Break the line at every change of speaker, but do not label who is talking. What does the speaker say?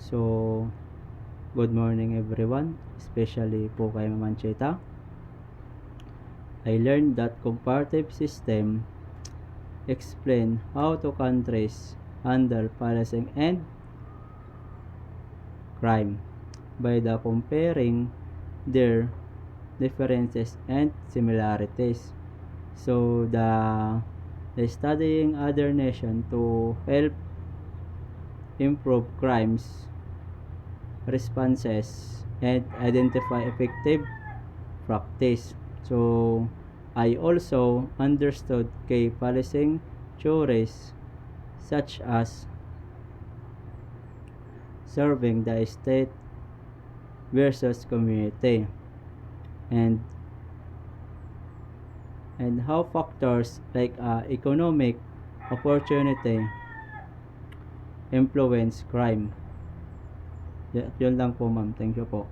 So, good morning everyone, especially po kay Mancheta. I learned that comparative system explain how two countries handle policing and crime by the comparing their differences and similarities. So the studying other nation to help improve crimes responses and identify effective practice. So I also understood key policing theories such as serving the state versus community and how factors like economic opportunity influence crime. Yun lang po ma'am. Thank you po.